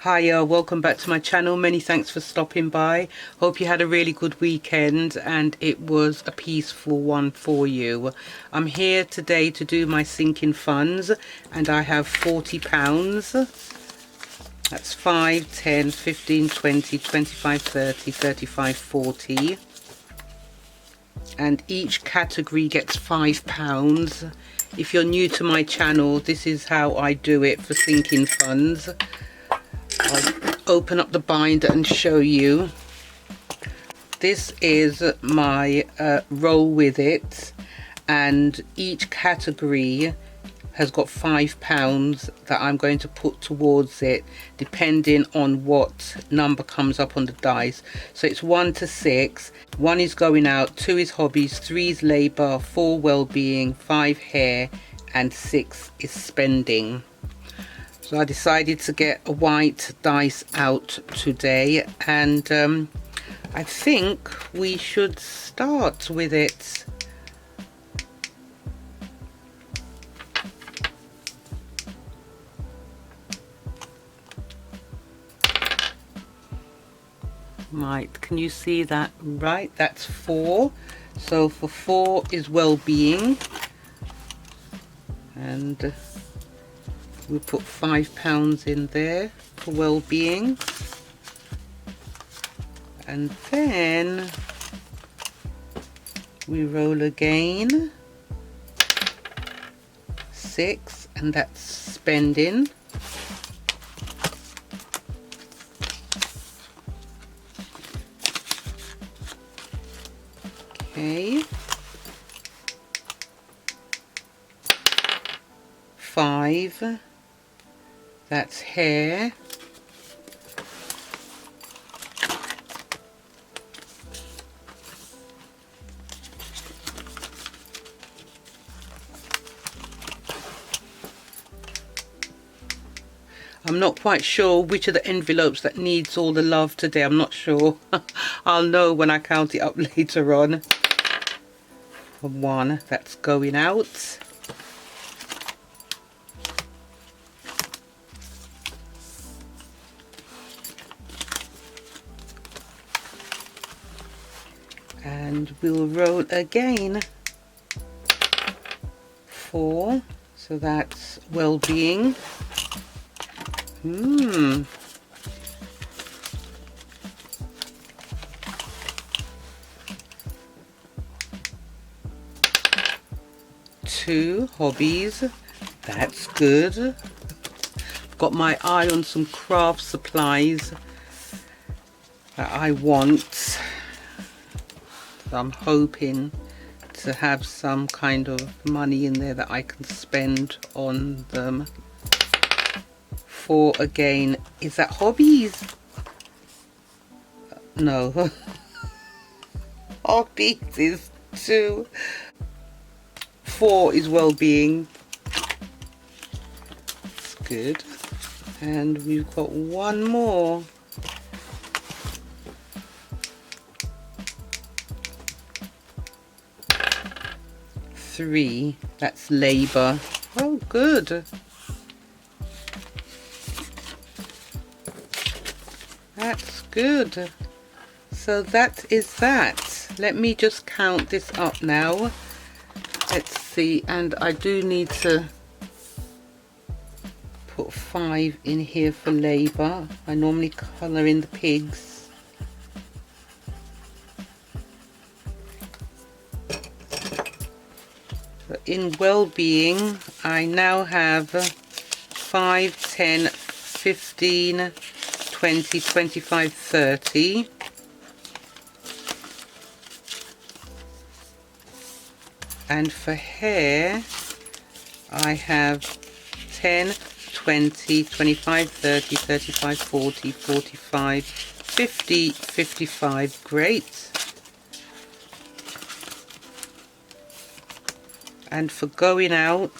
Hiya, welcome back to my channel. Many thanks for stopping by. Hope you had a really good weekend and it was a peaceful one for you. I'm here today to do my sinking funds and I have £40. That's 5, 10, 15, 20, 25, 30, 35, 40. And each category gets £5. If you're new to my channel, this is how I do it for sinking funds. I'll open up the binder and show you. This is my roll with it, and each category has got £5 that I'm going to put towards it depending on what number comes up on the dice. So it's 1 to 6. 1 is going out, 2 is hobbies, 3 is labour, 4 well-being, 5 hair, and 6 is spending. So I decided to get a white dice out today, and I think we should start with it. Right, can you see that? Right, that's 4. So for 4 is well-being, and we put £5 in there for well-being, and then we roll again. 6, and that's spending. Okay. 5. That's hair. I'm not quite sure which of the envelopes that needs all the love today. I'm not sure. I'll know when I count it up later on. 1, that's going out. And we'll roll again. 4, so that's well-being. 2, hobbies. That's good. Got my eye on some craft supplies that I want. So I'm hoping to have some kind of money in there that I can spend on them. 4 again. Is that hobbies? No. Hobbies is 2. 4 is well-being. That's good. And we've got 1 more. 3, that's labour. Oh, good. That's good. So that is that. Let me just count this up now. Let's see, and I do need to put 5 in here for labour. I normally colour in the pigs. In well-being, I now have 5, 10, 15, 20, 25, 30. And for hair, I have 10, 20, 25, 30, 35, 40, 45, 50, 55. Great. And for going out,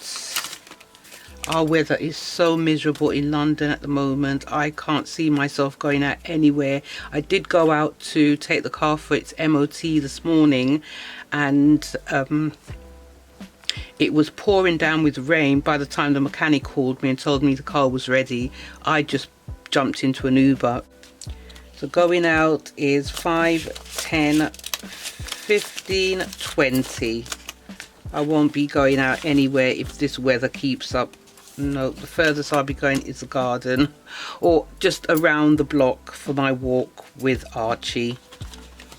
our weather is so miserable in London at the moment. I can't see myself going out anywhere. I did go out to take the car for its MOT this morning, and it was pouring down with rain. By the time the mechanic called me and told me the car was ready, I just jumped into an Uber. So going out is 5, 10, 15, 20. I won't be going out anywhere if this weather keeps up. No, the furthest I'll be going is the garden or just around the block for my walk with Archie.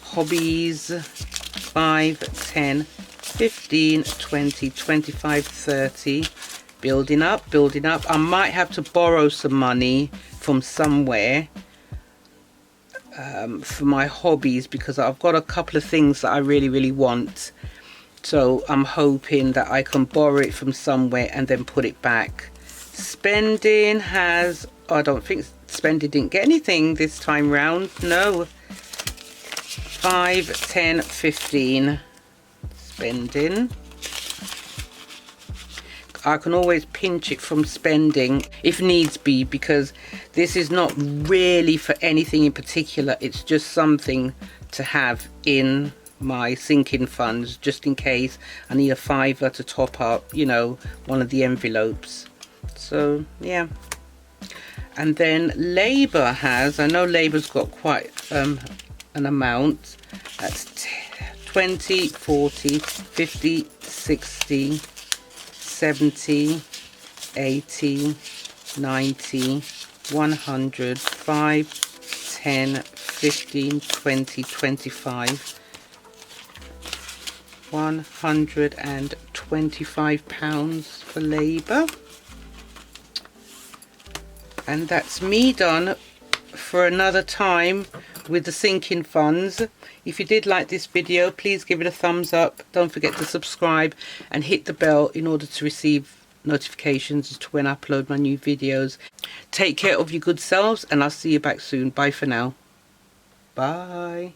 Hobbies, 5, 10, 15, 20, 25, 30. Building up, building up. I might have to borrow some money from somewhere for my hobbies, because I've got a couple of things that I really want. So I'm hoping that I can borrow it from somewhere and then put it back. Spending has, I don't think spending didn't get anything this time round. No. 5, 10, 15. Spending. I can always pinch it from spending if needs be, because this is not really for anything in particular. It's just something to have in my sinking funds, just in case I need a £5 to top up, you know, one of the envelopes. So yeah. And then Labour has, I know Labour's got quite an amount. That's 20, 40, 50, 60, 70, 80, 90, 100, 5, 10, 15, 20, 25. £125 for Labour. And that's me done for another time with the sinking funds. If you did like this video, please give it a thumbs up. Don't forget to subscribe and hit the bell in order to receive notifications as to when I upload my new videos. Take care of your good selves, and I'll see you back soon. Bye for now. Bye.